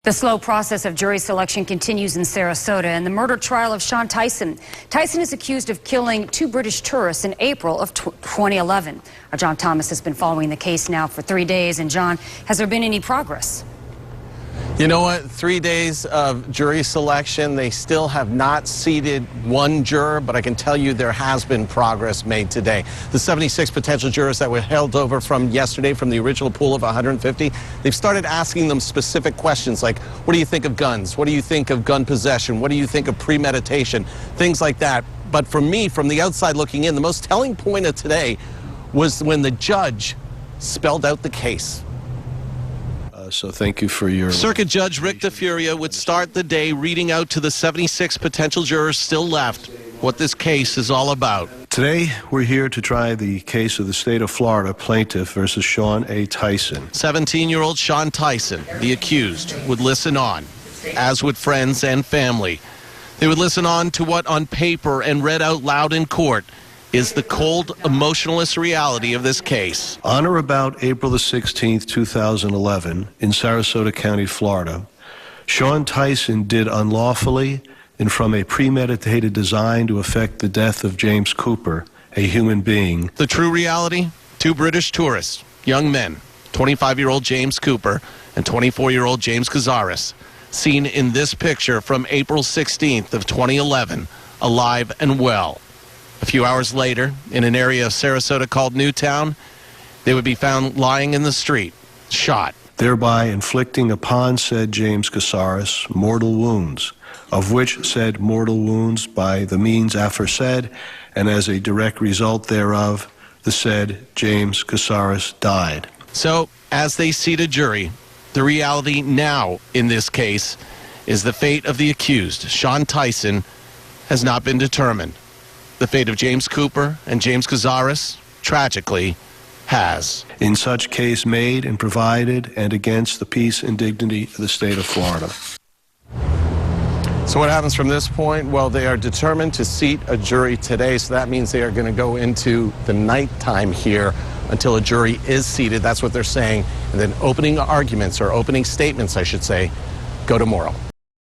The slow process of jury selection continues in Sarasota in the murder trial of Shawn Tyson. Tyson is accused of killing two British tourists in April of 2011. Our John Thomas has been following the case now for 3 days. And John, has there been any progress? You know what? 3 days of jury selection. They still have not seated one juror, but I can tell you there has been progress made today. The 76 potential jurors that were held over from yesterday from the original pool of 150, they've started asking them specific questions like, what do you think of guns? What do you think of gun possession? What do you think of premeditation? Things like that. But for me, from the outside looking in, the most telling point of today was when the judge spelled out the case. So thank you for your... Circuit Judge Rick DeFuria would start the day reading out to the 76 potential jurors still left what this case is all about. Today, we're here to try the case of the state of Florida plaintiff versus Shawn A. Tyson. 17-year-old Shawn Tyson, the accused, would listen on, as would friends and family. They would listen on to what on paper and read out loud in court is the cold, emotionless reality of this case. On or about April the 16th, 2011, in Sarasota County, Florida, Shawn Tyson did unlawfully and from a premeditated design to effect the death of James Cooper, a human being. The true reality? Two British tourists, young men, 25-year-old James Cooper and 24-year-old James Cazares, seen in this picture from April 16th of 2011, alive and well. A few hours later, in an area of Sarasota called Newtown, they would be found lying in the street, shot. Thereby inflicting upon said James Cazares mortal wounds, of which said mortal wounds by the means aforesaid, and as a direct result thereof, the said James Cazares died. So, as they seat a jury, the reality now in this case is the fate of the accused, Shawn Tyson, has not been determined. The fate of James Cooper and James Cazares, tragically, has. In such case made and provided and against the peace and dignity of the state of Florida. So what happens from this point? Well, they are determined to seat a jury today, so that means they are going to go into the nighttime here until a jury is seated. That's what they're saying. And then opening arguments, or opening statements, I should say, go tomorrow.